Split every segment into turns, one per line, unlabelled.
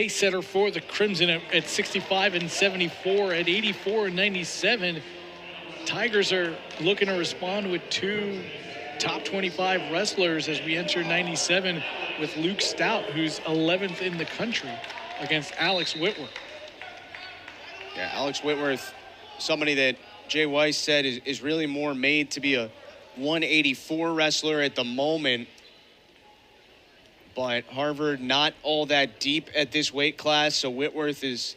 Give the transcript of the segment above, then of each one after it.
pace setter for the Crimson at 65 and 74, at 84 and 97. Tigers are looking to respond with two top 25 wrestlers as we enter 97 with Luke Stout, who's 11th in the country, against Alex Whitworth.
Yeah, Alex Whitworth, somebody that Jay Weiss said is really more made to be a 184 wrestler at the moment. But Harvard not all that deep at this weight class, so Whitworth is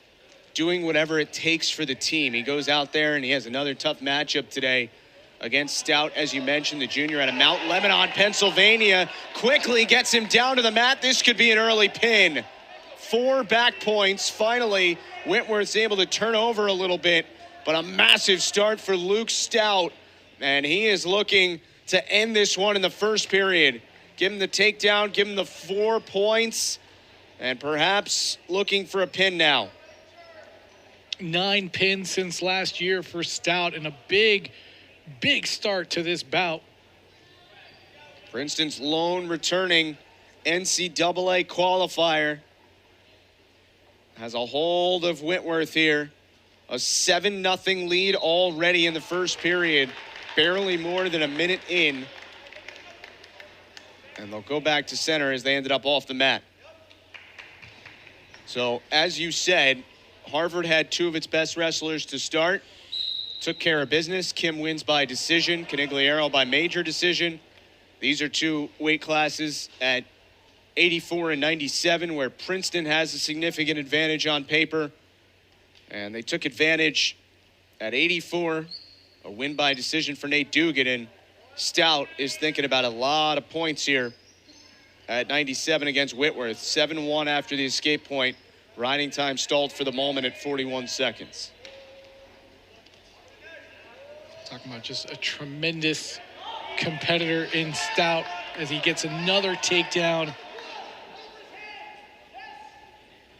doing whatever it takes for the team. He goes out there and he has another tough matchup today against Stout, as you mentioned, the junior out of Mount Lebanon, Pennsylvania. Quickly gets him down to the mat. This could be an early pin. 4 back points. Finally, Whitworth's able to turn over a little bit, but a massive start for Luke Stout, and he is looking to end this one in the first period. Give him the takedown, give him the 4 points, and perhaps looking for a pin now.
9 pins since last year for Stout, and a big start to this bout.
Princeton's lone returning NCAA qualifier has a hold of Whitworth here. A 7-0 lead already in the first period, barely more than a minute in. And they'll go back to center as they ended up off the mat. So, as you said, Harvard had 2 of its best wrestlers to start. Took care of business. Kim wins by decision. Canigliaro by major decision. These are 2 weight classes at 84 and 97, where Princeton has a significant advantage on paper. And they took advantage at 84. A win by decision for Nate Dugan. And Stout is thinking about a lot of points here at 97 against Whitworth. 7-1 after the escape point. Riding time stalled for the moment at 41 seconds.
Talking about just a tremendous competitor in Stout as he gets another takedown.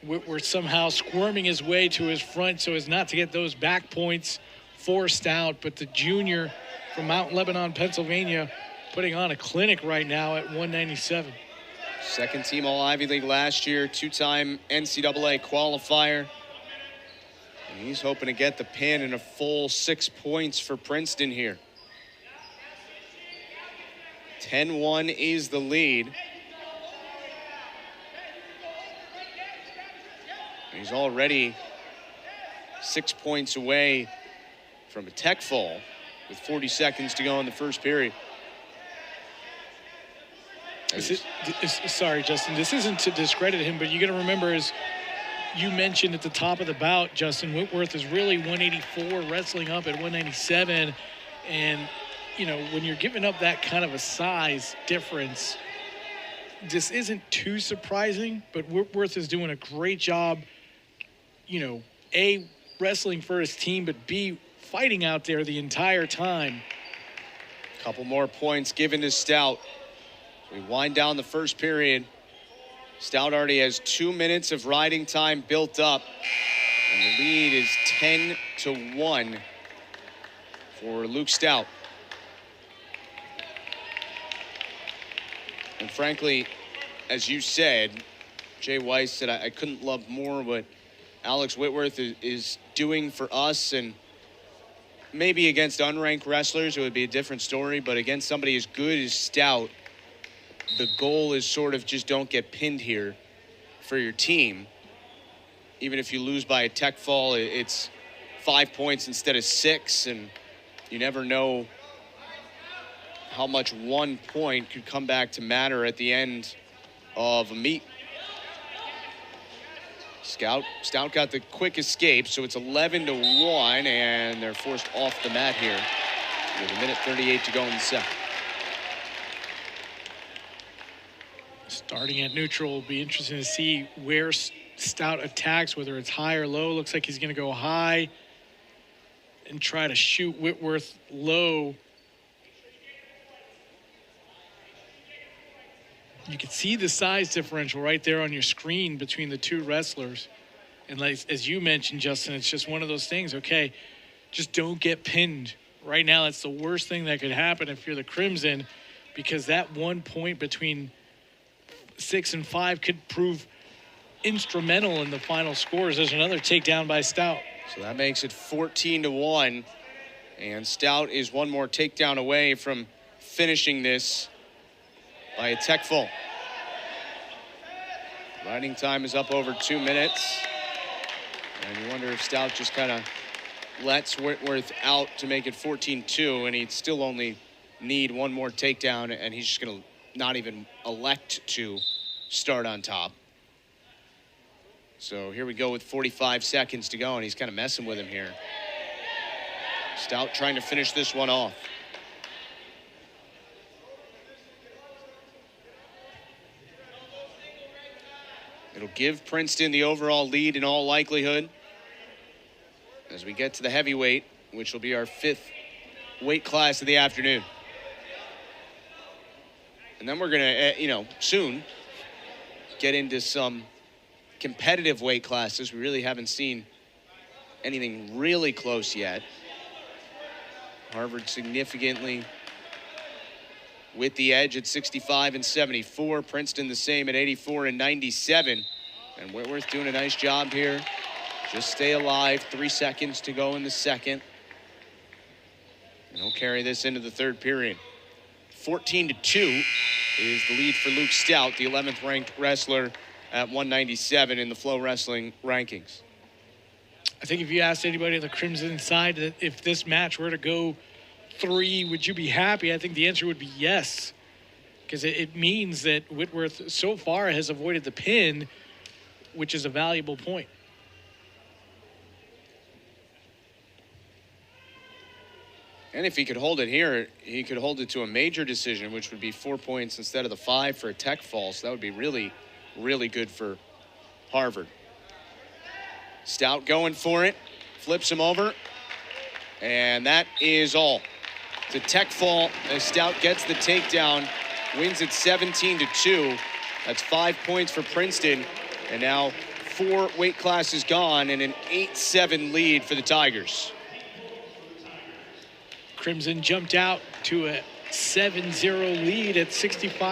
Whitworth somehow squirming his way to his front so as not to get those back points for Stout, but the junior from Mount Lebanon, Pennsylvania, putting on a clinic right now at 197.
Second team All-Ivy League last year, 2-time NCAA qualifier. And he's hoping to get the pin and a full 6 points for Princeton here. 10-1 is the lead. He's already 6 points away from a tech fall with 40 seconds to go in the first period.
Sorry, Justin, this isn't to discredit him, but you got to remember, as you mentioned at the top of the bout, Justin, Whitworth is really 184, wrestling up at 197. And, you know, when you're giving up that kind of a size difference, this isn't too surprising, but Whitworth is doing a great job, you know, A, wrestling for his team, but B, fighting out there the entire time.
Couple more points given to Stout. We wind down the first period. Stout already has 2 minutes of riding time built up. And the lead is 10-1 for Luke Stout. And frankly, as you said, Jay Weiss said, I couldn't love more what Alex Whitworth is doing for us. And maybe against unranked wrestlers, it would be a different story. But against somebody as good as Stout, the goal is sort of just don't get pinned here for your team. Even if you lose by a tech fall, it's 5 points instead of 6, and you never know how much 1 point could come back to matter at the end of a meet. Stout got the quick escape, so it's 11-1, and they're forced off the mat here with 1:38 to go in the second.
Starting at neutral, will be interesting to see where Stout attacks, whether it's high or low. Looks like he's going to go high and try to shoot Whitworth low. You can see the size differential right there on your screen between the two wrestlers. And like, as you mentioned, Justin, it's just one of those things. Okay, just don't get pinned. Right now, that's the worst thing that could happen if you're the Crimson, because that 1 point between 6 and 5 could prove instrumental in the final scores. There's another takedown by Stout.
So that makes it 14-1. And Stout is one more takedown away from finishing this by a tech fall. Riding time is up over 2 minutes. And you wonder if Stout just kind of lets Whitworth out to make it 14-2, and he'd still only need one more takedown, and he's just going to not even elect to start on top. So here we go with 45 seconds to go, and he's kind of messing with him here. Stout trying to finish this one off. It'll give Princeton the overall lead in all likelihood as we get to the heavyweight, which will be our 5th weight class of the afternoon. And then we're going to, soon get into some competitive weight classes. We really haven't seen anything really close yet. Harvard significantly with the edge at 65 and 74. Princeton the same at 84 and 97. And Whitworth doing a nice job here. Just stay alive. 3 seconds to go in the second. And he'll carry this into the third period. 14-2 is the lead for Luke Stout, the 11th ranked wrestler at 197 in the Flow Wrestling rankings.
I think if you asked anybody on the Crimson side that if this match were to go 3, would you be happy? I think the answer would be yes, because it means that Whitworth so far has avoided the pin, which is a valuable point.
And if he could hold it here, he could hold it to a major decision, which would be 4 points instead of the 5 for a tech fall. So that would be really, really good for Harvard. Stout going for it, flips him over, and that is all. The tech fall as Stout gets the takedown, wins it 17-2. That's 5 points for Princeton, and now 4 weight classes gone and an 8-7 lead for the Tigers.
Crimson jumped out to a 7-0 lead at 65.